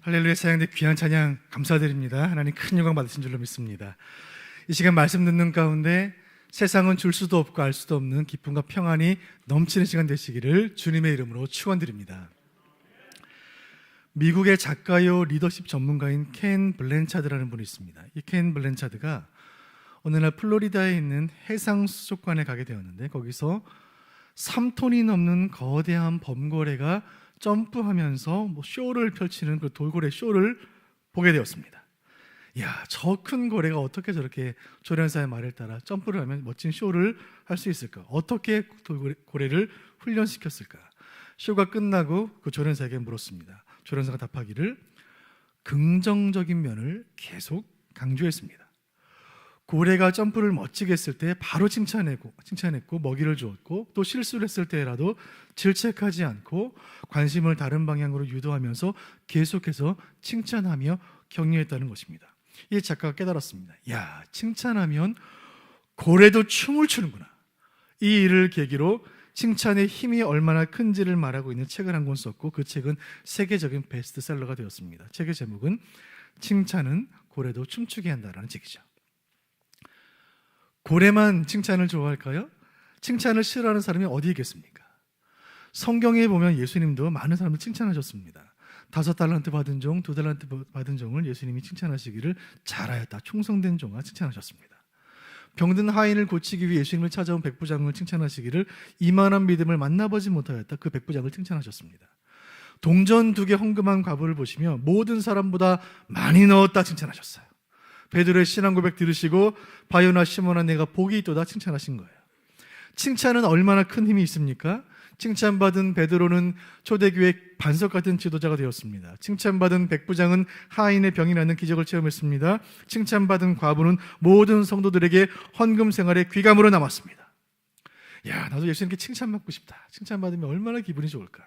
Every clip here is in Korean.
할렐루야. 사랑의 귀한 찬양 감사드립니다. 하나님 큰 영광 받으신 줄로 믿습니다. 이 시간 말씀 듣는 가운데 세상은 줄 수도 없고 알 수도 없는 기쁨과 평안이 넘치는 시간 되시기를 주님의 이름으로 축원드립니다. 미국의 작가요 리더십 전문가인 켄 블랜차드라는 분이 있습니다. 이 켄 블랜차드가 어느 날 플로리다에 있는 해상수족관에 가게 되었는데, 거기서 3톤이 넘는 거대한 범고래가 점프하면서 쇼를 펼치는 그 돌고래 쇼를 보게 되었습니다. 야, 저 큰 고래가 어떻게 저렇게 조련사의 말을 따라 점프를 하면 멋진 쇼를 할 수 있을까? 어떻게 돌고래를 훈련시켰을까? 쇼가 끝나고 그 조련사에게 물었습니다. 조련사가 답하기를 긍정적인 면을 계속 강조했습니다. 고래가 점프를 멋지게 했을 때 바로 칭찬했고 먹이를 주었고, 또 실수를 했을 때라도 질책하지 않고 관심을 다른 방향으로 유도하면서 계속해서 칭찬하며 격려했다는 것입니다. 이 작가가 깨달았습니다. 야, 칭찬하면 고래도 춤을 추는구나. 이 일을 계기로 칭찬의 힘이 얼마나 큰지를 말하고 있는 책을 한 권 썼고, 그 책은 세계적인 베스트셀러가 되었습니다. 책의 제목은 칭찬은 고래도 춤추게 한다라는 책이죠. 고래만 칭찬을 좋아할까요? 칭찬을 싫어하는 사람이 어디 있겠습니까? 성경에 보면 예수님도 많은 사람을 칭찬하셨습니다. 5달란트 받은 종, 2달란트 받은 종을 예수님이 칭찬하시기를 잘하였다, 충성된 종아 칭찬하셨습니다. 병든 하인을 고치기 위해 예수님을 찾아온 백부장을 칭찬하시기를 이만한 믿음을 만나보지 못하였다, 그 백부장을 칭찬하셨습니다. 동전 2개 헌금한 과부를 보시며 모든 사람보다 많이 넣었다 칭찬하셨어요. 베드로의 신앙 고백 들으시고 바요나 시몬아 내가 복이 있도다 칭찬하신 거예요. 칭찬은 얼마나 큰 힘이 있습니까? 칭찬받은 베드로는 초대교회 반석 같은 지도자가 되었습니다. 칭찬받은 백부장은 하인의 병이 낫는 기적을 체험했습니다. 칭찬받은 과부는 모든 성도들에게 헌금 생활의 귀감으로 남았습니다. 야, 나도 예수님께 칭찬받고 싶다. 칭찬받으면 얼마나 기분이 좋을까?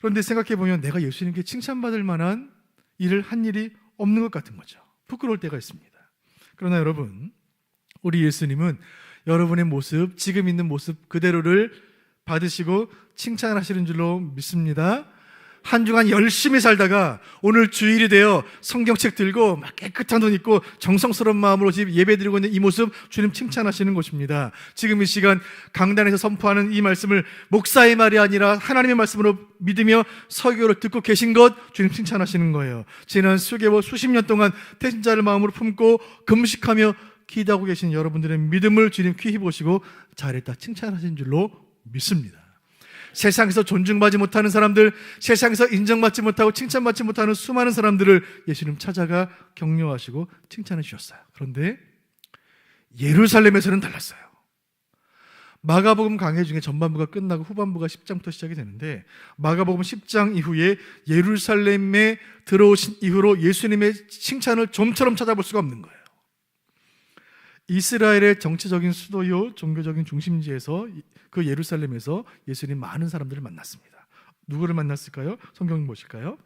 그런데 생각해보면 내가 예수님께 칭찬받을 만한 일을 한 일이 없는 것 같은 거죠. 부끄러울 때가 있습니다. 그러나 여러분, 우리 예수님은 여러분의 모습, 지금 있는 모습 그대로를 받으시고 칭찬하시는 줄로 믿습니다. 한 주간 열심히 살다가 오늘 주일이 되어 성경책 들고 막 깨끗한 옷 입고 정성스러운 마음으로 집 예배 드리고 있는 이 모습, 주님 칭찬하시는 것입니다. 지금 이 시간 강단에서 선포하는 이 말씀을 목사의 말이 아니라 하나님의 말씀으로 믿으며 설교를 듣고 계신 것, 주님 칭찬하시는 거예요. 지난 수개월 수십 년 동안 태신자를 마음으로 품고 금식하며 기도하고 계신 여러분들의 믿음을 주님 귀히 보시고 잘했다 칭찬하신 줄로 믿습니다. 세상에서 존중받지 못하는 사람들, 세상에서 인정받지 못하고 칭찬받지 못하는 수많은 사람들을 예수님 찾아가 격려하시고 칭찬해 주셨어요. 그런데 예루살렘에서는 달랐어요. 마가복음 강해 중에 전반부가 끝나고 후반부가 10장부터 시작이 되는데, 마가복음 10장 이후에 예루살렘에 들어오신 이후로 예수님의 칭찬을 좀처럼 찾아볼 수가 없는 거예요. 이스라엘의 정치적인 수도요 종교적인 중심지에서 그 예루살렘에서 예수님 많은 사람들을 만났습니다. 누구를 만났을까요? 성경 보실까요?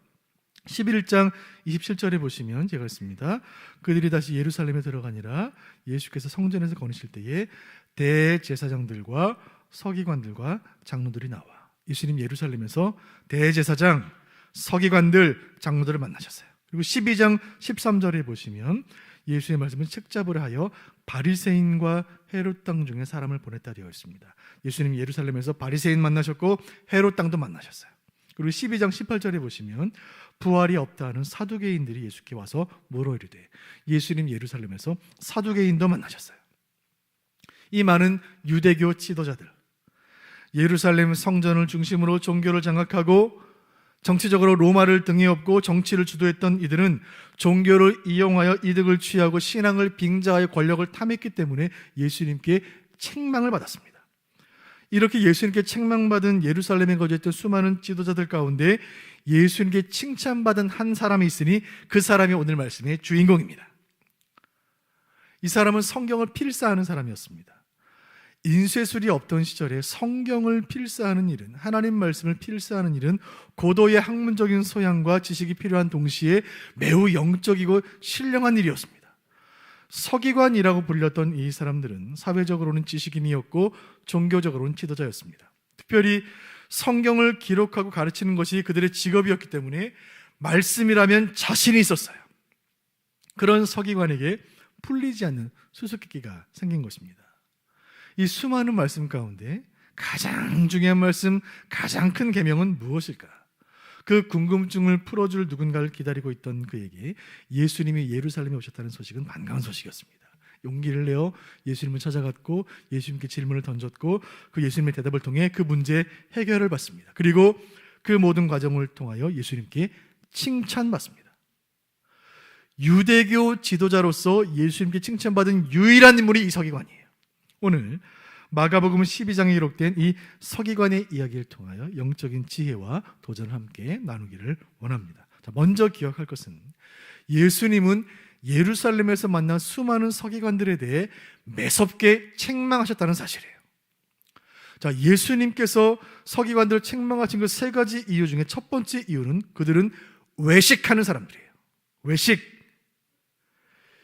11장 27절에 보시면 제가 읽습니다. 그들이 다시 예루살렘에 들어가니라 예수께서 성전에서 거니실 때에 대제사장들과 서기관들과 장로들이 나와. 예수님 예루살렘에서 대제사장, 서기관들, 장로들을 만나셨어요. 그리고 12장 13절에 보시면 예수의 말씀은 책잡으려 하여 바리새인과 헤롯 땅 중에 사람을 보냈다 되어 있습니다. 예수님 예루살렘에서 바리새인 만나셨고 헤롯 땅도 만나셨어요. 그리고 12장 18절에 보시면 부활이 없다 하는 사두개인들이 예수께 와서 물어 이르되, 예수님 예루살렘에서 사두개인도 만나셨어요. 이 많은 유대교 지도자들, 예루살렘 성전을 중심으로 종교를 장악하고 정치적으로 로마를 등에 업고 정치를 주도했던 이들은 종교를 이용하여 이득을 취하고 신앙을 빙자하여 권력을 탐했기 때문에 예수님께 책망을 받았습니다. 이렇게 예수님께 책망받은 예루살렘에 거주했던 수많은 지도자들 가운데 예수님께 칭찬받은 한 사람이 있으니 그 사람이 오늘 말씀의 주인공입니다. 이 사람은 성경을 필사하는 사람이었습니다. 인쇄술이 없던 시절에 성경을 필사하는 일은, 하나님 말씀을 필사하는 일은 고도의 학문적인 소양과 지식이 필요한 동시에 매우 영적이고 신령한 일이었습니다. 서기관이라고 불렸던 이 사람들은 사회적으로는 지식인이었고 종교적으로는 지도자였습니다. 특별히 성경을 기록하고 가르치는 것이 그들의 직업이었기 때문에 말씀이라면 자신이 있었어요. 그런 서기관에게 풀리지 않는 수수께끼가 생긴 것입니다. 이 수많은 말씀 가운데 가장 중요한 말씀, 가장 큰 계명은 무엇일까? 그 궁금증을 풀어줄 누군가를 기다리고 있던 그에게 예수님이 예루살렘에 오셨다는 소식은 반가운 소식이었습니다. 용기를 내어 예수님을 찾아갔고 예수님께 질문을 던졌고 그 예수님의 대답을 통해 그 문제의 해결을 받습니다. 그리고 그 모든 과정을 통하여 예수님께 칭찬받습니다. 유대교 지도자로서 예수님께 칭찬받은 유일한 인물이 이 서기관이에요. 오늘 마가복음 12장에 기록된 이 서기관의 이야기를 통하여 영적인 지혜와 도전을 함께 나누기를 원합니다. 자, 먼저 기억할 것은 예수님은 예루살렘에서 만난 수많은 서기관들에 대해 매섭게 책망하셨다는 사실이에요. 자, 예수님께서 서기관들을 책망하신 그 세 가지 이유 중에 첫 번째 이유는 그들은 외식하는 사람들이에요. 외식.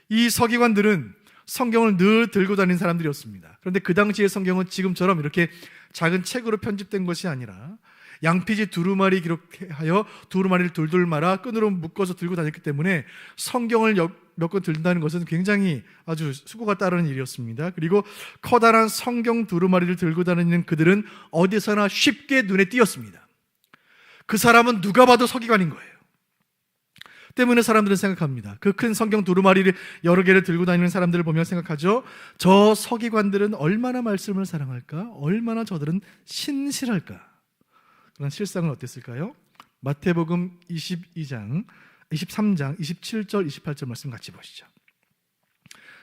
이 서기관들은 성경을 늘 들고 다니는 사람들이었습니다. 그런데 그 당시의 성경은 지금처럼 이렇게 작은 책으로 편집된 것이 아니라 양피지 두루마리 기록하여 두루마리를 둘둘 말아 끈으로 묶어서 들고 다녔기 때문에 성경을 몇 권 들다는 것은 굉장히 아주 수고가 따르는 일이었습니다. 그리고 커다란 성경 두루마리를 들고 다니는 그들은 어디서나 쉽게 눈에 띄었습니다. 그 사람은 누가 봐도 서기관인 거예요. 때문에 사람들은 생각합니다. 그 큰 성경 두루마리를 여러 개를 들고 다니는 사람들을 보며 생각하죠. 저 서기관들은 얼마나 말씀을 사랑할까? 얼마나 저들은 신실할까? 그런 실상은 어땠을까요? 마태복음 23장 27절 28절 말씀 같이 보시죠.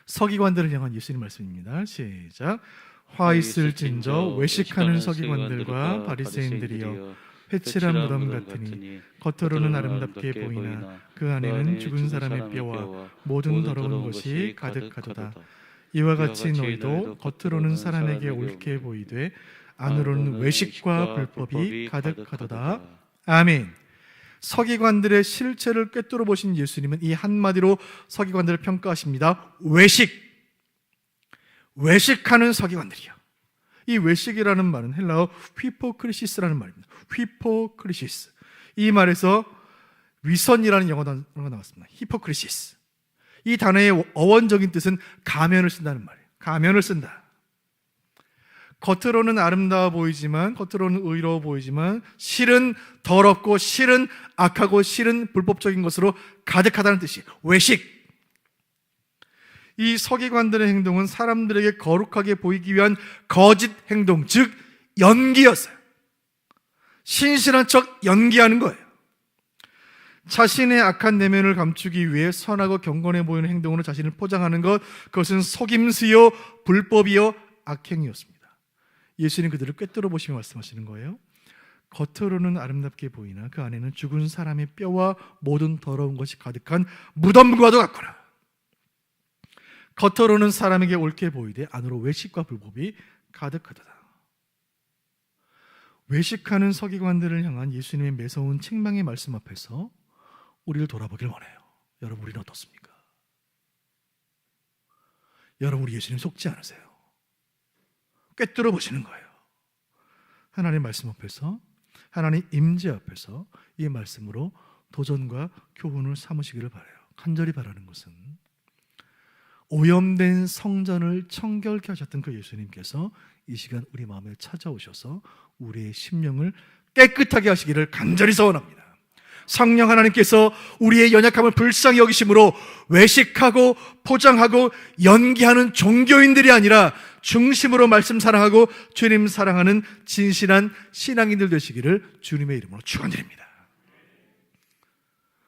서기관들을 향한 예수님 말씀입니다. 시작. 화 있을진저 외식하는 서기관들과 바리새인들이여 회칠한 무덤 같으니 겉으로는 아름답게 보이나 그 안에는 죽은 사람의 뼈와 모든 더러운 것이 가득하도다. 이와 같이 너희도 겉으로는 사람에게 옳게 보이되 안으로는 외식과 불법이 가득하도다. 아멘. 서기관들의 실체를 꿰뚫어 보신 예수님은 이 한마디로 서기관들을 평가하십니다. 외식하는 서기관들이요. 이 외식이라는 말은 헬라어 휘포크리시스라는 말입니다. 휘포크리시스. 이 말에서 위선이라는 영어 단어가 나왔습니다. 히포크리시스. 이 단어의 어원적인 뜻은 가면을 쓴다는 말이에요. 가면을 쓴다. 겉으로는 아름다워 보이지만, 겉으로는 의로워 보이지만 실은 더럽고 실은 악하고 실은 불법적인 것으로 가득하다는 뜻이에요. 외식. 이 서기관들의 행동은 사람들에게 거룩하게 보이기 위한 거짓 행동, 즉 연기였어요. 신실한 척 연기하는 거예요. 자신의 악한 내면을 감추기 위해 선하고 경건해 보이는 행동으로 자신을 포장하는 것, 그것은 속임수요 불법이요 악행이었습니다. 예수님 그들을 꿰뚫어 보시며 말씀하시는 거예요. 겉으로는 아름답게 보이나 그 안에는 죽은 사람의 뼈와 모든 더러운 것이 가득한 무덤과도 같구나. 겉으로는 사람에게 옳게 보이되 안으로 외식과 불법이 가득하도다. 외식하는 서기관들을 향한 예수님의 매서운 책망의 말씀 앞에서 우리를 돌아보길 원해요. 여러분, 우리는 어떻습니까? 여러분, 우리 예수님 속지 않으세요? 꿰뚫어 보시는 거예요. 하나님 말씀 앞에서, 하나님 임재 앞에서 이 말씀으로 도전과 교훈을 삼으시기를 바라요. 간절히 바라는 것은 오염된 성전을 청결케 하셨던 그 예수님께서 이 시간 우리 마음에 찾아오셔서 우리의 심령을 깨끗하게 하시기를 간절히 소원합니다. 성령 하나님께서 우리의 연약함을 불쌍히 여기심으로 외식하고 포장하고 연기하는 종교인들이 아니라 중심으로 말씀 사랑하고 주님 사랑하는 진실한 신앙인들 되시기를 주님의 이름으로 축원드립니다.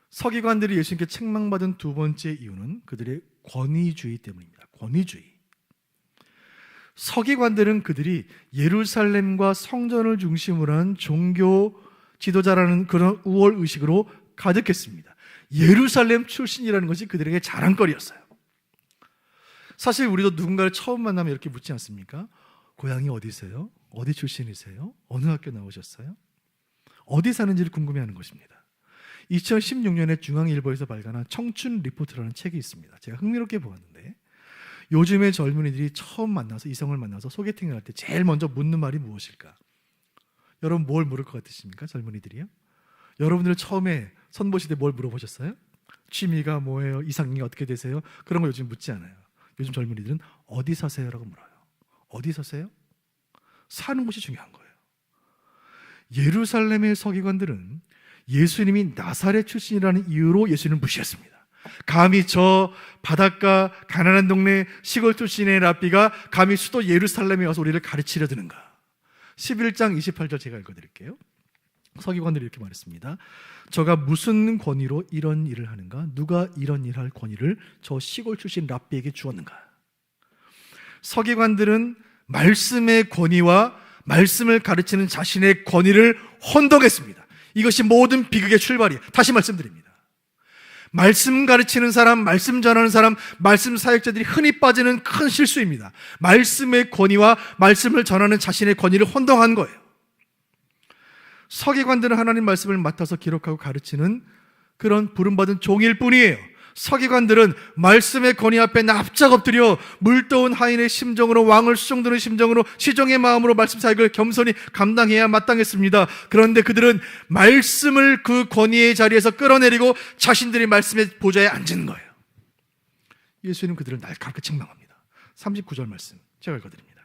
서기관들이 예수님께 책망받은 두 번째 이유는 그들의 권위주의 때문입니다. 권위주의. 서기관들은 그들이 예루살렘과 성전을 중심으로 한 종교 지도자라는 그런 우월 의식으로 가득했습니다. 예루살렘 출신이라는 것이 그들에게 자랑거리였어요. 사실 우리도 누군가를 처음 만나면 이렇게 묻지 않습니까? 고향이 어디세요? 어디 출신이세요? 어느 학교 나오셨어요? 어디 사는지를 궁금해하는 것입니다. 2016년에 중앙일보에서 발간한 청춘 리포트라는 책이 있습니다. 제가 흥미롭게 보았는데 요즘의 젊은이들이 처음 만나서 이성을 만나서 소개팅을 할 때 제일 먼저 묻는 말이 무엇일까? 여러분 뭘 물을 것 같으십니까? 젊은이들이요? 여러분들 처음에 선보시대 뭘 물어보셨어요? 취미가 뭐예요? 이상형이 어떻게 되세요? 그런 거 요즘 묻지 않아요. 요즘 젊은이들은 어디 사세요? 라고 물어요. 어디 사세요? 사는 곳이 중요한 거예요. 예루살렘의 서기관들은 예수님이 나사렛 출신이라는 이유로 예수님을 무시했습니다. 감히 저 바닷가 가난한 동네 시골 출신의 랍비가 감히 수도 예루살렘에 와서 우리를 가르치려 드는가? 11장 28절 제가 읽어드릴게요. 서기관들이 이렇게 말했습니다. 저가 무슨 권위로 이런 일을 하는가? 누가 이런 일할 권위를 저 시골 출신 랍비에게 주었는가? 서기관들은 말씀의 권위와 말씀을 가르치는 자신의 권위를 혼동했습니다. 이것이 모든 비극의 출발이에요. 다시 말씀드립니다. 말씀 가르치는 사람, 말씀 전하는 사람, 말씀 사역자들이 흔히 빠지는 큰 실수입니다. 말씀의 권위와 말씀을 전하는 자신의 권위를 혼동한 거예요. 서기관들은 하나님 말씀을 맡아서 기록하고 가르치는 그런 부름받은 종일 뿐이에요. 서기관들은 말씀의 권위 앞에 납작 엎드려 물떠온 하인의 심정으로, 왕을 수종드는 심정으로, 시종의 마음으로 말씀 사역을 겸손히 감당해야 마땅했습니다. 그런데 그들은 말씀을 그 권위의 자리에서 끌어내리고 자신들이 말씀의 보좌에 앉은 거예요. 예수님 그들을 날카롭게 책망합니다. 39절 말씀 제가 읽어드립니다.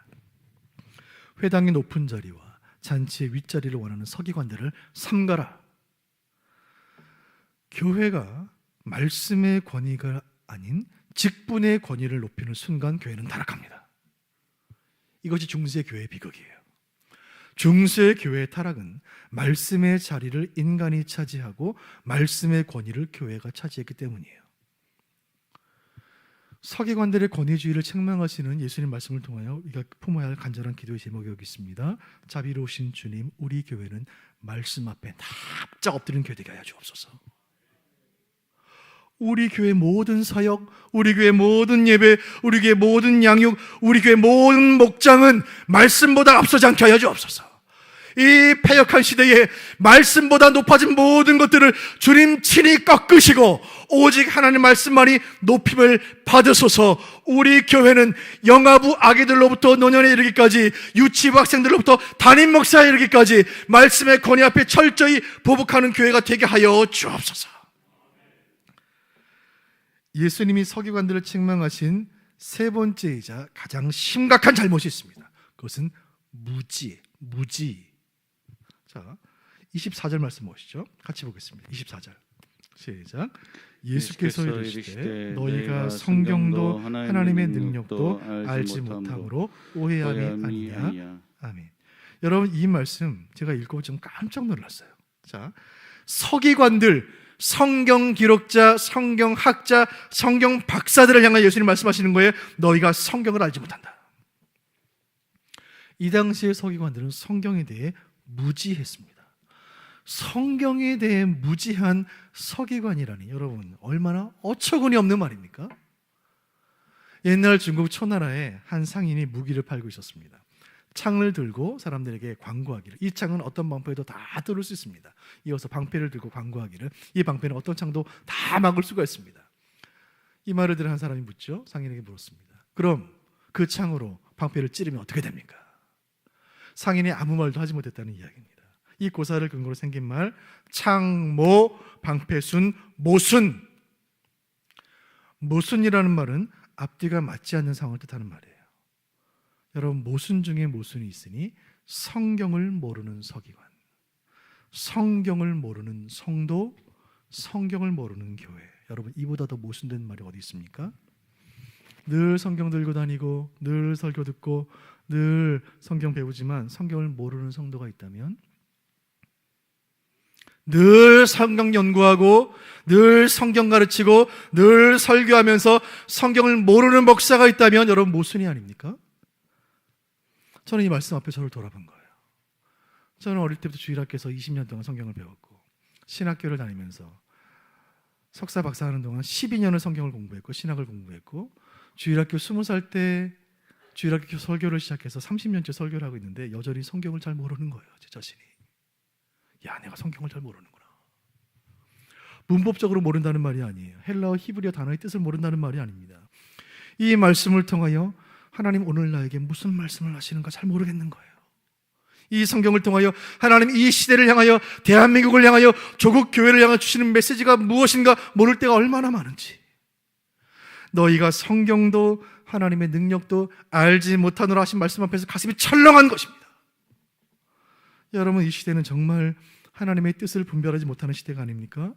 회당의 높은 자리와 잔치의 윗자리를 원하는 서기관들을 삼가라. 교회가 말씀의 권위가 아닌 직분의 권위를 높이는 순간 교회는 타락합니다. 이것이 중세 교회의 비극이에요. 중세 교회의 타락은 말씀의 자리를 인간이 차지하고 말씀의 권위를 교회가 차지했기 때문이에요. 서기관들의 권위주의를 책망하시는 예수님 말씀을 통하여 우리가 품어야 할 간절한 기도의 제목이 여기 있습니다. 자비로우신 주님, 우리 교회는 말씀 앞에 납작 엎드리는 교회 되게 하여 주옵소서. 우리 교회 모든 사역, 우리 교회 모든 예배, 우리 교회 모든 양육, 우리 교회 모든 목장은 말씀보다 앞서지 않게 하여 주옵소서. 이 패역한 시대에 말씀보다 높아진 모든 것들을 주님 친히 꺾으시고 오직 하나님 말씀만이 높임을 받으소서. 우리 교회는 영아부 아기들로부터 노년에 이르기까지, 유치부 학생들로부터 담임 목사에 이르기까지 말씀의 권위 앞에 철저히 보복하는 교회가 되게 하여 주옵소서. 예수님이 서기관들을 책망하신 세 번째이자 가장 심각한 잘못이 있습니다. 그것은 무지. 자, 24절 말씀 보시죠. 같이 보겠습니다. 24절 시작. 예수께서 이르시되 너희가 성경도 하나님의 능력도 알지 못함으로 오해함이 아니냐. 아멘. 여러분, 이 말씀 제가 읽고 좀 깜짝 놀랐어요. 자, 서기관들, 성경 기록자, 성경 학자, 성경 박사들을 향해 예수님 말씀하시는 거예요. 너희가 성경을 알지 못한다. 이 당시의 서기관들은 성경에 대해 무지했습니다. 성경에 대해 무지한 서기관이라니, 여러분 얼마나 어처구니 없는 말입니까? 옛날 중국 초나라에 한 상인이 무기를 팔고 있었습니다. 창을 들고 사람들에게 광고하기를, 이 창은 어떤 방패도 다 뚫을 수 있습니다. 이어서 방패를 들고 광고하기를, 이 방패는 어떤 창도 다 막을 수가 있습니다. 이 말을 들은 한 사람이 묻죠. 상인에게 물었습니다. 그럼 그 창으로 방패를 찌르면 어떻게 됩니까? 상인이 아무 말도 하지 못했다는 이야기입니다. 이 고사를 근거로 생긴 말, 창모, 방패순, 모순. 모순이라는 말은 앞뒤가 맞지 않는 상황을 뜻하는 말이에요. 여러분, 모순 중에 모순이 있으니 성경을 모르는 서기관, 성경을 모르는 성도, 성경을 모르는 교회. 여러분, 이보다 더 모순된 말이 어디 있습니까? 늘 성경 들고 다니고 늘 설교 듣고 늘 성경 배우지만 성경을 모르는 성도가 있다면, 늘 성경 연구하고 늘 성경 가르치고 늘 설교하면서 성경을 모르는 목사가 있다면, 여러분 모순이 아닙니까? 저는 이 말씀 앞에 저를 돌아본 거예요. 저는 어릴 때부터 주일학교에서 20년 동안 성경을 배웠고, 신학교를 다니면서 석사 박사 하는 동안 12년을 성경을 공부했고 신학을 공부했고, 주일학교 20살 때 주일학교 설교를 시작해서 30년째 설교를 하고 있는데 여전히 성경을 잘 모르는 거예요. 제 자신이. 야, 내가 성경을 잘 모르는구나. 문법적으로 모른다는 말이 아니에요. 헬라어 히브리어 단어의 뜻을 모른다는 말이 아닙니다. 이 말씀을 통하여 하나님 오늘 나에게 무슨 말씀을 하시는가 잘 모르겠는 거예요. 이 성경을 통하여 하나님 이 시대를 향하여, 대한민국을 향하여, 조국 교회를 향하여 주시는 메시지가 무엇인가 모를 때가 얼마나 많은지. 너희가 성경도 하나님의 능력도 알지 못하노라 하신 말씀 앞에서 가슴이 철렁한 것입니다. 여러분, 이 시대는 정말 하나님의 뜻을 분별하지 못하는 시대가 아닙니까?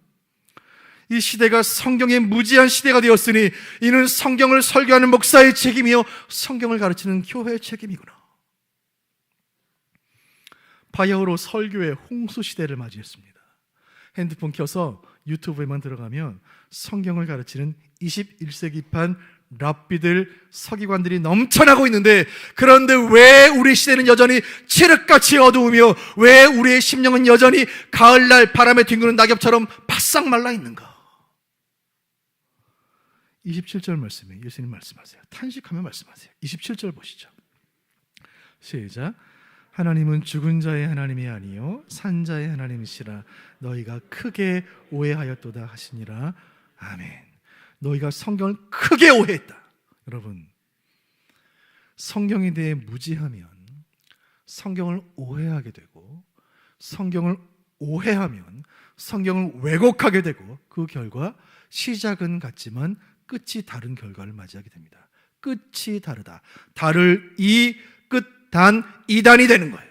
이 시대가 성경의 무지한 시대가 되었으니 이는 성경을 설교하는 목사의 책임이요 성경을 가르치는 교회의 책임이구나. 바야흐로 설교의 홍수 시대를 맞이했습니다. 핸드폰 켜서 유튜브에만 들어가면 성경을 가르치는 21세기판 랍비들, 서기관들이 넘쳐나고 있는데, 그런데 왜 우리 시대는 여전히 칠흑같이 어두우며 왜 우리의 심령은 여전히 가을날 바람에 뒹구는 낙엽처럼 바싹 말라 있는가? 27절 말씀에 예수님 말씀하세요. 탄식하며 말씀하세요. 27절 보시죠. 시작. 하나님은 죽은 자의 하나님이 아니요 산 자의 하나님이시라 너희가 크게 오해하였도다 하시니라. 아멘. 너희가 성경을 크게 오해했다. 여러분, 성경에 대해 무지하면 성경을 오해하게 되고, 성경을 오해하면 성경을 왜곡하게 되고, 그 결과 시작은 같지만 끝이 다른 결과를 맞이하게 됩니다. 끝이 다르다. 다를 이 끝 단 이단이 되는 거예요.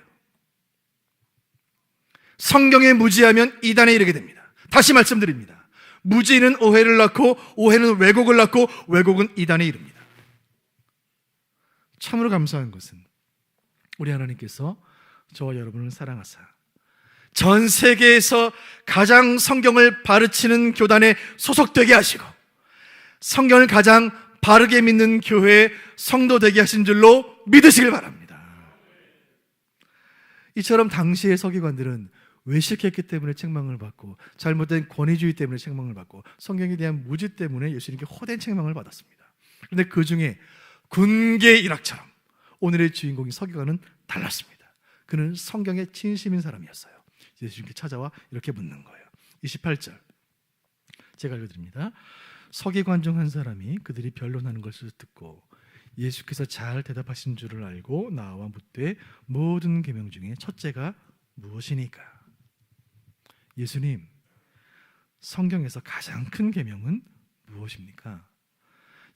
성경에 무지하면 이단에 이르게 됩니다. 다시 말씀드립니다. 무지는 오해를 낳고 오해는 왜곡을 낳고 왜곡은 이단에 이릅니다. 참으로 감사한 것은 우리 하나님께서 저와 여러분을 사랑하사 전 세계에서 가장 성경을 가르치는 교단에 소속되게 하시고 성경을 가장 바르게 믿는 교회의 성도 되게 하신 줄로 믿으시길 바랍니다. 이처럼 당시의 서기관들은 외식했기 때문에 책망을 받고 잘못된 권위주의 때문에 책망을 받고 성경에 대한 무지 때문에 예수님께 호된 책망을 받았습니다. 그런데 그 중에 군계 일학처럼 오늘의 주인공인 서기관은 달랐습니다. 그는 성경에 진심인 사람이었어요. 예수님께 찾아와 이렇게 묻는 거예요. 28절 제가 읽어드립니다. 서기관 중 한 사람이 그들이 변론하는 것을 듣고 예수께서 잘 대답하신 줄을 알고 나와 묻되 모든 계명 중에 첫째가 무엇이니까? 예수님, 성경에서 가장 큰 계명은 무엇입니까?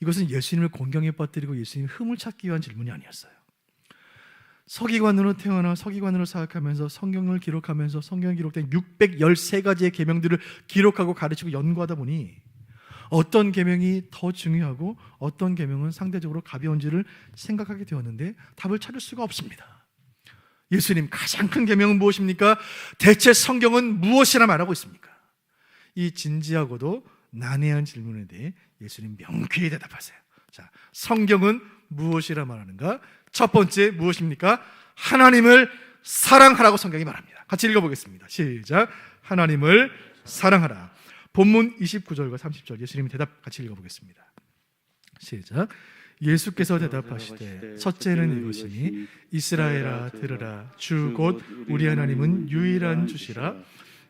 이것은 예수님을 공경에 빠뜨리고 예수님 흠을 찾기 위한 질문이 아니었어요. 서기관으로 태어나 서기관으로 사역하면서 성경을 기록하면서 성경에 기록된 613가지의 계명들을 기록하고 가르치고 연구하다 보니 어떤 계명이 더 중요하고 어떤 계명은 상대적으로 가벼운지를 생각하게 되었는데 답을 찾을 수가 없습니다. 예수님, 가장 큰 계명은 무엇입니까? 대체 성경은 무엇이라 말하고 있습니까? 이 진지하고도 난해한 질문에 대해 예수님 명쾌히 대답하세요. 자, 성경은 무엇이라 말하는가? 첫 번째 무엇입니까? 하나님을 사랑하라고 성경이 말합니다. 같이 읽어보겠습니다. 시작. 하나님을 사랑하라. 본문 29절과 30절 예수님이 대답 같이 읽어보겠습니다. 시작. 예수께서 대답하시되 첫째는 이것이니 이스라엘아 들으라. 주 곧 우리 하나님은 유일한 주시라.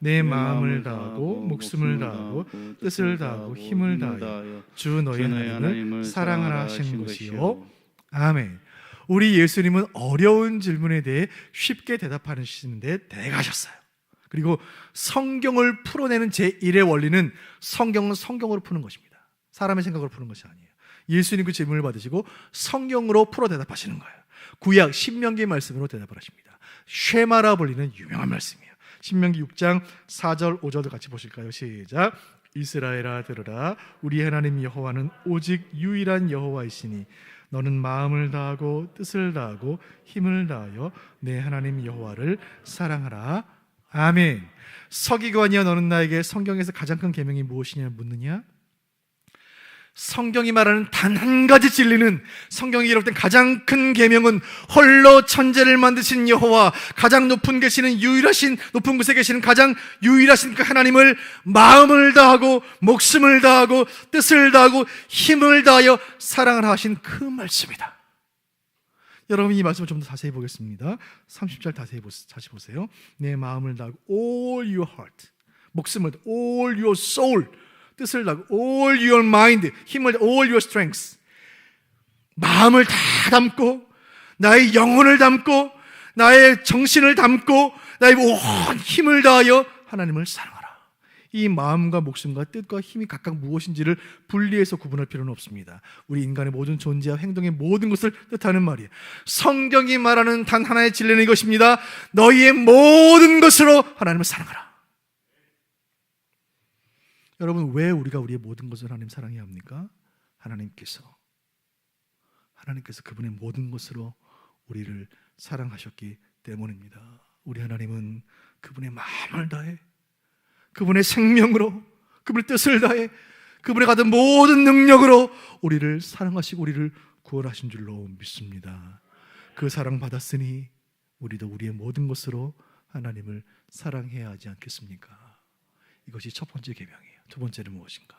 내 마음을 다하고 목숨을 다하고 뜻을 다하고 힘을 다하여 주 너희 하나님을 사랑하라 하신 것이요. 아멘. 우리 예수님은 어려운 질문에 대해 쉽게 대답하시는데 대가셨어요. 그리고 성경을 풀어내는 제1의 원리는 성경은 성경으로 푸는 것입니다. 사람의 생각으로 푸는 것이 아니에요. 예수님 그 질문을 받으시고 성경으로 풀어 대답하시는 거예요. 구약 신명기 말씀으로 대답을 하십니다. 쉐마라 불리는 유명한 말씀이에요. 신명기 6장 4절 5절도 같이 보실까요? 시작. 이스라엘아 들으라. 우리 하나님 여호와는 오직 유일한 여호와이시니 너는 마음을 다하고 뜻을 다하고 힘을 다하여 내 하나님 여호와를 사랑하라. 아멘. 서기관이여 너는 나에게 성경에서 가장 큰 계명이 무엇이냐 묻느냐? 성경이 말하는 단 한 가지 진리는, 성경에 기록된 가장 큰 계명은 홀로 천지를 만드신 여호와, 가장 높은 곳에 계시는 가장 유일하신 그 하나님을 마음을 다하고 목숨을 다하고 뜻을 다하고 힘을 다하여 사랑을 하신 그 말씀이다. 여러분, 이 말씀을 좀 더 자세히 보겠습니다. 30절 다시 보세요. 내 마음을 다하고 all your heart, 목숨을 다하고 all your soul, 뜻을 다하고 all your mind, 힘을 다하고 all your strength. 마음을 다 담고 나의 영혼을 담고 나의 정신을 담고 나의 온 힘을 다하여 하나님을 사랑하라. 이 마음과 목숨과 뜻과 힘이 각각 무엇인지를 분리해서 구분할 필요는 없습니다. 우리 인간의 모든 존재와 행동의 모든 것을 뜻하는 말이에요. 성경이 말하는 단 하나의 진리는 이것입니다. 너희의 모든 것으로 하나님을 사랑하라. 여러분, 왜 우리가 우리의 모든 것을 하나님 사랑해야 합니까? 하나님께서 그분의 모든 것으로 우리를 사랑하셨기 때문입니다. 우리 하나님은 그분의 마음을 다해, 그분의 생명으로, 그분의 뜻을 다해, 그분의 가진 모든 능력으로 우리를 사랑하시고 우리를 구원하신 줄로 믿습니다. 그 사랑 받았으니 우리도 우리의 모든 것으로 하나님을 사랑해야 하지 않겠습니까? 이것이 첫 번째 계명이에요. 두 번째는 무엇인가?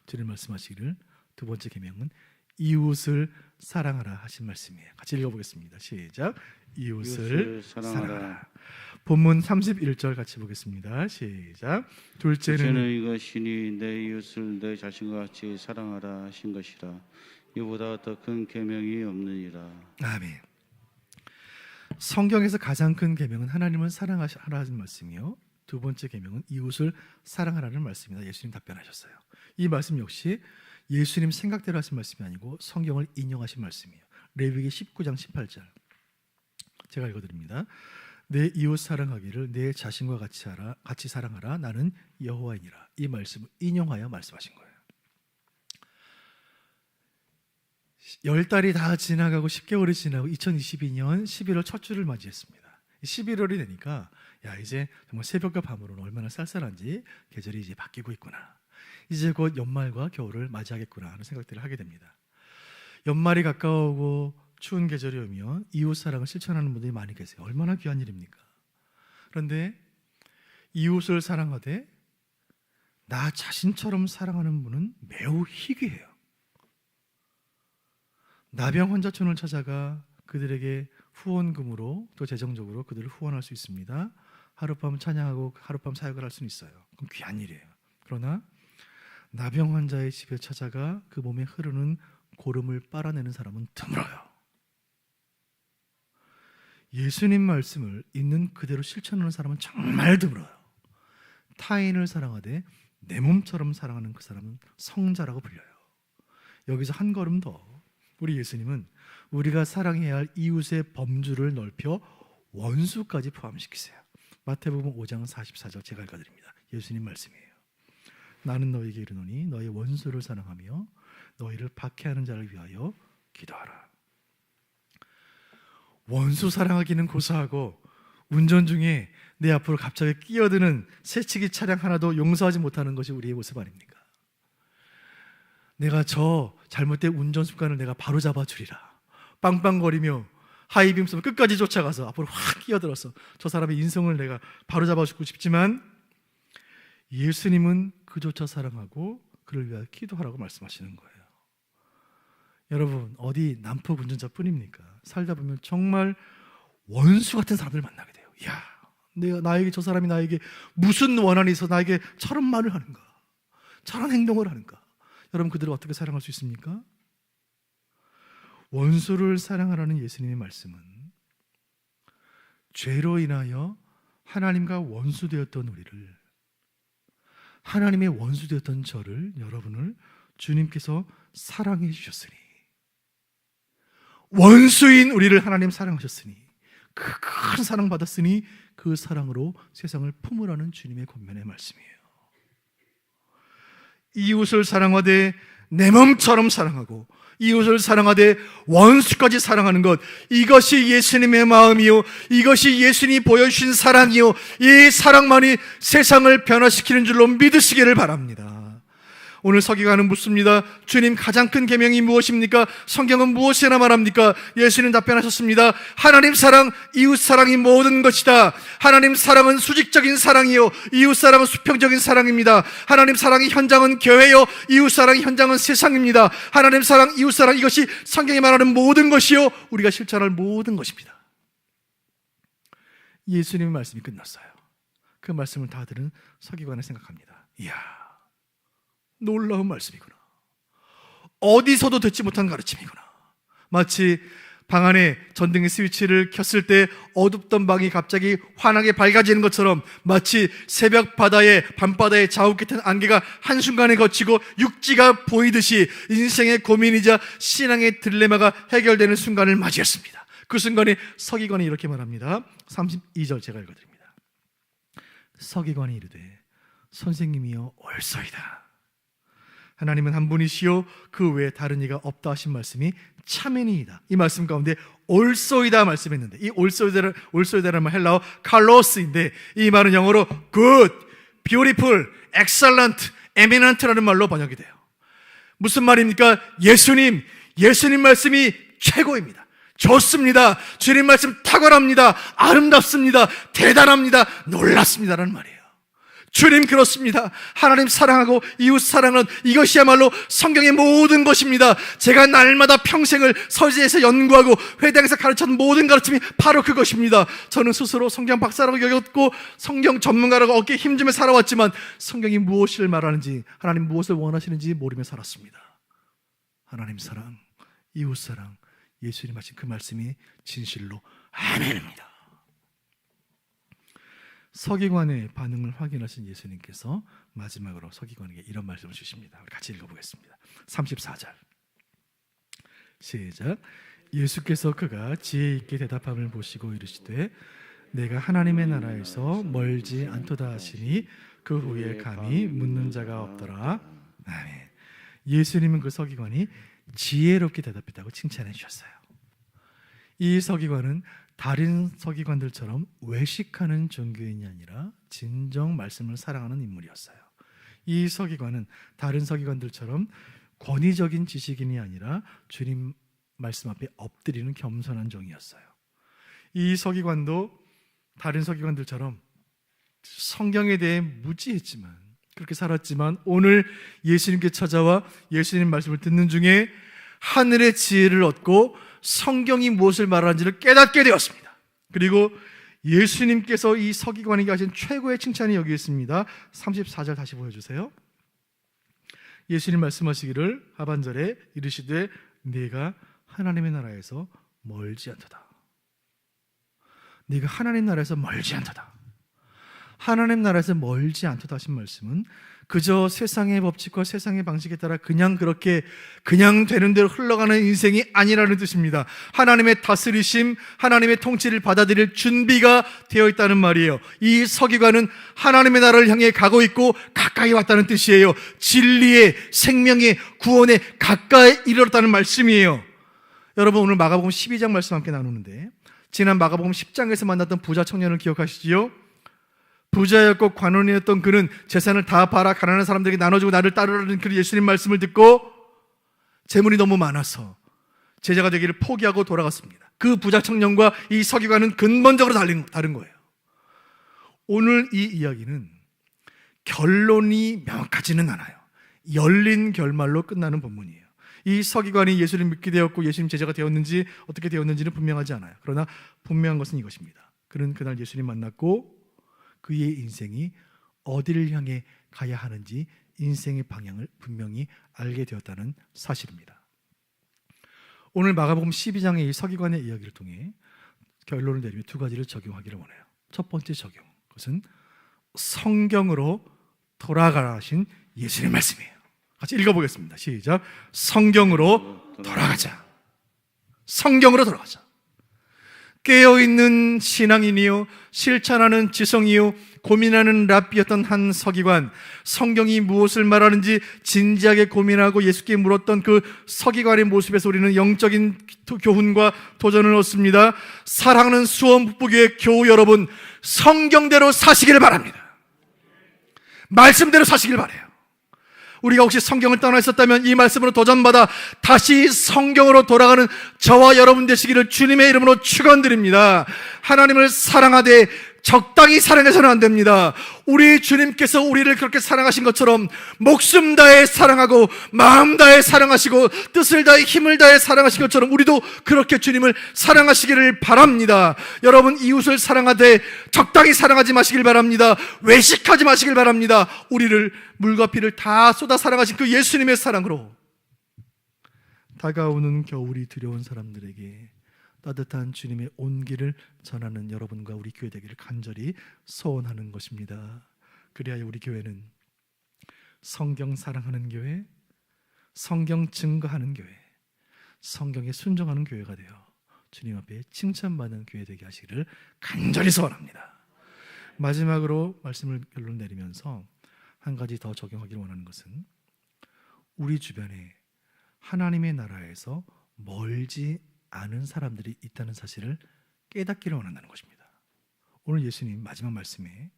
주님 말씀하시기를 두 번째 계명은 이웃을 사랑하라 하신 말씀이에요. 같이 읽어보겠습니다. 시작. 이웃을 사랑하라. 본문 31절 같이 보겠습니다. 시작. 둘째는 이것이니 내 이웃을 내 자신과 같이 사랑하라 하신 것이라. 이보다 더 큰 계명이 없느니라. 아멘. 성경에서 가장 큰 계명은 하나님을 사랑하라 하신 말씀이요, 두 번째 계명은 이웃을 사랑하라는 말씀입니다. 예수님 답변하셨어요. 이 말씀 역시 예수님 생각대로 하신 말씀이 아니고 성경을 인용하신 말씀이에요. 레위기 19장 18절 제가 읽어드립니다. 내 이웃 사랑하기를 내 자신과 같이 사랑하라. 나는 여호와이니라. 이 말씀을 인용하여 말씀하신 거예요. 10달이 다 지나가고 10개월이 지나고 2022년 11월 첫 주를 맞이했습니다. 11월이 되니까 이제 정말 새벽과 밤으로는 얼마나 쌀쌀한지 계절이 이제 바뀌고 있구나. 이제 곧 연말과 겨울을 맞이하겠구나 하는 생각들을 하게 됩니다. 연말이 가까워오고 추운 계절이 오면 이웃 사랑을 실천하는 분들이 많이 계세요. 얼마나 귀한 일입니까? 그런데 이웃을 사랑하되 나 자신처럼 사랑하는 분은 매우 희귀해요. 나병 환자촌을 찾아가 그들에게 후원금으로 또 재정적으로 그들을 후원할 수 있습니다. 하룻밤 찬양하고 하룻밤 사역을 할 수는 있어요. 그럼 귀한 일이에요. 그러나 나병 환자의 집에 찾아가 그 몸에 흐르는 고름을 빨아내는 사람은 드물어요. 예수님 말씀을 있는 그대로 실천하는 사람은 정말 드물어요. 타인을 사랑하되 내 몸처럼 사랑하는 그 사람은 성자라고 불려요. 여기서 한 걸음 더, 우리 예수님은 우리가 사랑해야 할 이웃의 범주를 넓혀 원수까지 포함시키세요. 마태복음 5장 44절 제가 읽어드립니다. 예수님 말씀이에요. 나는 너희에게 이르노니 너희 원수를 사랑하며 너희를 박해하는 자를 위하여 기도하라. 원수 사랑하기는 고사하고 운전 중에 내 앞으로 갑자기 끼어드는 새치기 차량 하나도 용서하지 못하는 것이 우리의 모습 아닙니까? 내가 저 잘못된 운전 습관을 내가 바로 잡아주리라. 빵빵거리며 하이빔 쏘면 끝까지 쫓아가서 앞으로 확 끼어들어서 저 사람의 인성을 내가 바로 잡아주고 싶지만 예수님은 그조차 사랑하고 그를 위하여 기도하라고 말씀하시는 거예요. 여러분, 어디 난폭 운전자뿐입니까? 살다 보면 정말 원수 같은 사람들을 만나게 돼요. 나에게 저 사람이 나에게 무슨 원한이 있어 나에게 저런 말을 하는가, 저런 행동을 하는가. 여러분, 그들을 어떻게 사랑할 수 있습니까? 원수를 사랑하라는 예수님의 말씀은 죄로 인하여 하나님과 원수되었던 우리를, 하나님의 원수되었던 저를, 여러분을 주님께서 사랑해 주셨으니, 원수인 우리를 하나님 사랑하셨으니, 그 큰 사랑 받았으니 그 사랑으로 세상을 품으라는 주님의 권면의 말씀이에요. 이웃을 사랑하되 내 몸처럼 사랑하고 이웃을 사랑하되 원수까지 사랑하는 것, 이것이 예수님의 마음이요, 이것이 예수님이 보여주신 사랑이요, 이 사랑만이 세상을 변화시키는 줄로 믿으시기를 바랍니다. 오늘 서기관은 묻습니다. 주님, 가장 큰 계명이 무엇입니까? 성경은 무엇이나 말합니까? 예수님 답변하셨습니다. 하나님 사랑, 이웃 사랑이 모든 것이다. 하나님 사랑은 수직적인 사랑이요, 이웃 사랑은 수평적인 사랑입니다. 하나님 사랑의 현장은 교회요, 이웃 사랑의 현장은 세상입니다. 하나님 사랑, 이웃 사랑, 이것이 성경이 말하는 모든 것이요, 우리가 실천할 모든 것입니다. 예수님의 말씀이 끝났어요. 그 말씀을 다 들은 서기관은 생각합니다. 이야, 놀라운 말씀이구나. 어디서도 듣지 못한 가르침이구나. 마치 방 안에 전등의 스위치를 켰을 때 어둡던 방이 갑자기 환하게 밝아지는 것처럼 마치 새벽 바다에 밤바다에 자욱했던 안개가 한순간에 거치고 육지가 보이듯이 인생의 고민이자 신앙의 딜레마가 해결되는 순간을 맞이했습니다. 그 순간에 서기관이 이렇게 말합니다. 32절 제가 읽어드립니다. 서기관이 이르되 선생님이여 옳소이다. 하나님은 한 분이시요 그 외에 다른 이가 없다 하신 말씀이 참이니이다. 이 말씀 가운데 옳소이다 말씀했는데, 이 옳소이다라는 말 헬라어 칼로스인데, 이 말은 영어로 good, beautiful, excellent, eminent라는 말로 번역이 돼요. 무슨 말입니까? 예수님 말씀이 최고입니다. 좋습니다. 주님 말씀 탁월합니다. 아름답습니다. 대단합니다. 놀랍습니다라는 말이에요. 주님 그렇습니다. 하나님 사랑하고 이웃 사랑은 이것이야말로 성경의 모든 것입니다. 제가 날마다 평생을 서재에서 연구하고 회당에서 가르쳤던 모든 가르침이 바로 그것입니다. 저는 스스로 성경 박사라고 여겼고 성경 전문가라고 어깨에 힘주며 살아왔지만 성경이 무엇을 말하는지, 하나님 무엇을 원하시는지 모르며 살았습니다. 하나님 사랑, 이웃 사랑, 예수님 하신 그 말씀이 진실로 아멘입니다. 서기관의 반응을 확인하신 예수님께서 마지막으로 서기관에게 이런 말씀을 주십니다. 우리 같이 읽어보겠습니다. 34절 시작. 예수께서 그가 지혜 있게 대답함을 보시고 이르시되 내가 하나님의 나라에서 멀지 않도다 하시니 그 후에 감히 묻는 자가 없더라. 아멘. 예수님은 그 서기관이 지혜롭게 대답했다고 칭찬해 주셨어요. 이 서기관은 다른 서기관들처럼 외식하는 종교인이 아니라 진정 말씀을 사랑하는 인물이었어요. 이 서기관은 다른 서기관들처럼 권위적인 지식인이 아니라 주님 말씀 앞에 엎드리는 겸손한 종이었어요. 이 서기관도 다른 서기관들처럼 성경에 대해 무지했지만, 그렇게 살았지만 오늘 예수님께 찾아와 예수님 말씀을 듣는 중에 하늘의 지혜를 얻고 성경이 무엇을 말하는지를 깨닫게 되었습니다. 그리고 예수님께서 이 서기관에게 하신 최고의 칭찬이 여기 있습니다. 34절 다시 보여주세요. 예수님 말씀하시기를 하반절에 이르시되 네가 하나님의 나라에서 멀지 않도다. 네가 하나님 나라에서 멀지 않도다. 하나님 나라에서 멀지 않도다 하신 말씀은 그저 세상의 법칙과 세상의 방식에 따라 그냥 되는 대로 흘러가는 인생이 아니라는 뜻입니다. 하나님의 다스리심, 하나님의 통치를 받아들일 준비가 되어 있다는 말이에요. 이 서기관은 하나님의 나라를 향해 가고 있고 가까이 왔다는 뜻이에요. 진리의, 생명의, 구원에 가까이 이르렀다는 말씀이에요. 여러분, 오늘 마가복음 12장 말씀 함께 나누는데 지난 마가복음 10장에서 만났던 부자 청년을 기억하시지요? 부자였고 관원이었던 그는 재산을 다 팔아 가난한 사람들에게 나눠주고 나를 따르라는 그 예수님 말씀을 듣고 재물이 너무 많아서 제자가 되기를 포기하고 돌아갔습니다. 그 부자 청년과 이 서기관은 근본적으로 다른 거예요. 오늘 이 이야기는 결론이 명확하지는 않아요. 열린 결말로 끝나는 본문이에요. 이 서기관이 예수를 믿게 되었고 예수님 제자가 되었는지 어떻게 되었는지는 분명하지 않아요. 그러나 분명한 것은 이것입니다. 그는 그날 예수님 만났고 그의 인생이 어디를 향해 가야 하는지 인생의 방향을 분명히 알게 되었다는 사실입니다. 오늘 마가복음 12장의 이 서기관의 이야기를 통해 결론을 내리며 두 가지를 적용하기를 원해요. 첫 번째 적용, 그것은 성경으로 돌아가라 하신 예수님의 말씀이에요. 같이 읽어보겠습니다. 시작. 성경으로 돌아가자. 성경으로 돌아가자. 깨어있는 신앙인이요 실천하는 지성이요 고민하는 랍비였던 한 서기관, 성경이 무엇을 말하는지 진지하게 고민하고 예수께 물었던 그 서기관의 모습에서 우리는 영적인 교훈과 도전을 얻습니다. 사랑하는 수원 북부교회 교우 여러분, 성경대로 사시기를 바랍니다. 말씀대로 사시길 바라요. 우리가 혹시 성경을 떠나 있었다면 이 말씀으로 도전받아 다시 성경으로 돌아가는 저와 여러분 되시기를 주님의 이름으로 축원드립니다. 하나님을 사랑하되 적당히 사랑해서는 안 됩니다. 우리 주님께서 우리를 그렇게 사랑하신 것처럼 목숨 다해 사랑하고 마음 다해 사랑하시고 뜻을 다해 힘을 다해 사랑하신 것처럼 우리도 그렇게 주님을 사랑하시기를 바랍니다. 여러분, 이웃을 사랑하되 적당히 사랑하지 마시길 바랍니다. 외식하지 마시길 바랍니다. 우리를 물과 피를 다 쏟아 사랑하신 그 예수님의 사랑으로 다가오는 겨울이 두려운 사람들에게 따뜻한 주님의 온기를 전하는 여러분과 우리 교회 되기를 간절히 소원하는 것입니다. 그리하여 우리 교회는 성경 사랑하는 교회, 성경 증거하는 교회, 성경에 순종하는 교회가 되어 주님 앞에 칭찬받는 교회 되게 하시기를 간절히 소원합니다. 마지막으로 말씀을 결론 내리면서 한 가지 더 적용하기를 원하는 것은 우리 주변에 하나님의 나라에서 멀지 않은 사람들이 있다는 사실을 깨닫기를 원한다는 것입니다. 오늘 예수님 마지막 말씀에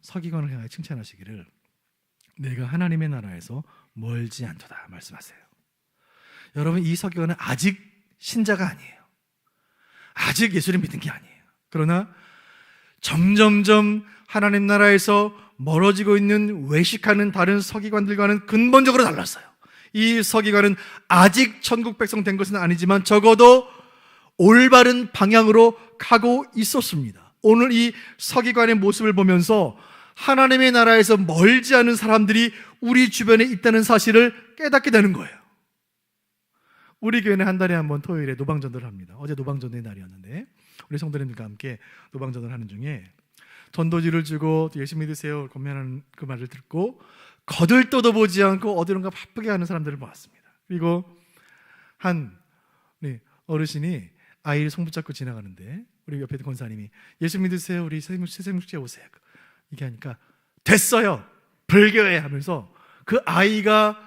서기관을 향하여 칭찬하시기를 내가 하나님의 나라에서 멀지 않도다 말씀하세요. 여러분, 이 서기관은 아직 신자가 아니에요. 아직 예수를 믿는 게 아니에요. 그러나 점점점 하나님 나라에서 멀어지고 있는 외식하는 다른 서기관들과는 근본적으로 달랐어요. 이 서기관은 아직 천국 백성 된 것은 아니지만 적어도 올바른 방향으로 가고 있었습니다. 오늘 이 서기관의 모습을 보면서 하나님의 나라에서 멀지 않은 사람들이 우리 주변에 있다는 사실을 깨닫게 되는 거예요. 우리 교회는 한 달에 한 번 토요일에 노방전도를 합니다. 어제 노방전도의 날이었는데 우리 성도님들과 함께 노방전도를 하는 중에 전도지를 주고 예수 믿으세요 권면하는 그 말을 듣고 거들떠도 보지 않고 어디론가 바쁘게 하는 사람들을 보았습니다. 그리고 한 어르신이 아이를 손 붙잡고 지나가는데 우리 옆에 권사님이 예수 믿으세요 우리 새생육제 오세요 이렇게 하니까 됐어요 불교해 하면서 그 아이가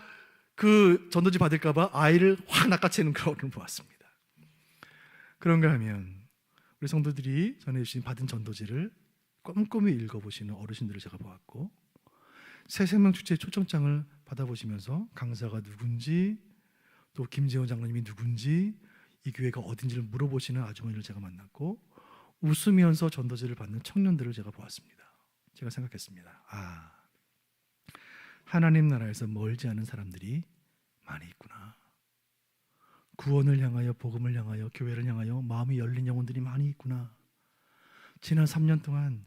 그 전도지 받을까 봐 아이를 확 낚아채는 그런 걸 보았습니다. 그런가 하면 우리 성도들이 전해주신 받은 전도지를 꼼꼼히 읽어보시는 어르신들을 제가 보았고 새생명축제 초청장을 받아보시면서 강사가 누군지 또 김재원 장로님이 누군지 이 교회가 어딘지를 물어보시는 아주머니를 제가 만났고 웃으면서 전도지를 받는 청년들을 제가 보았습니다. 제가 생각했습니다. 하나님 나라에서 멀지 않은 사람들이 많이 있구나. 구원을 향하여 복음을 향하여 교회를 향하여 마음이 열린 영혼들이 많이 있구나. 지난 3년 동안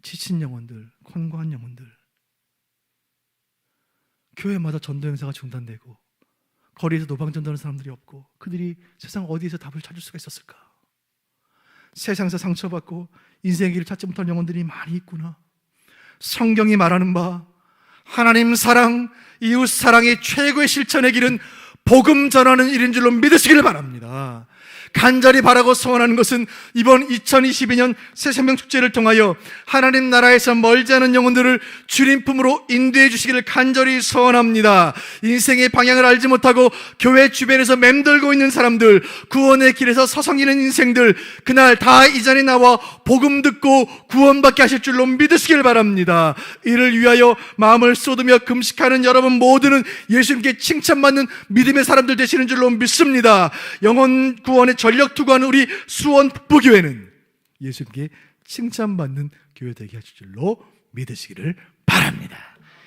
지친 영혼들, 권고한 영혼들, 교회마다 전도 행사가 중단되고 거리에서 노방전도하는 사람들이 없고 그들이 세상 어디에서 답을 찾을 수가 있었을까? 세상에서 상처받고 인생의 길을 찾지 못한 영혼들이 많이 있구나. 성경이 말하는 바 하나님 사랑, 이웃 사랑의 최고의 실천의 길은 복음 전하는 일인 줄로 믿으시기를 바랍니다. 간절히 바라고 소원하는 것은 이번 2022년 새생명축제를 통하여 하나님 나라에서 멀지 않은 영혼들을 주님 품으로 인도해 주시기를 간절히 소원합니다. 인생의 방향을 알지 못하고 교회 주변에서 맴돌고 있는 사람들, 구원의 길에서 서성이는 인생들, 그날 다 이 자리에 나와 복음 듣고 구원받게 하실 줄로 믿으시기를 바랍니다. 이를 위하여 마음을 쏟으며 금식하는 여러분 모두는 예수님께 칭찬받는 믿음의 사람들 되시는 줄로 믿습니다. 영혼 구원의 전력 투구하는 우리 수원 북부교회는 예수님께 칭찬받는 교회 되게 하실 줄로 믿으시기를 바랍니다.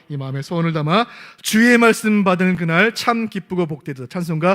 이 마음에 소원을 담아 주의 말씀 받은 그날 참 기쁘고 복되다 찬송가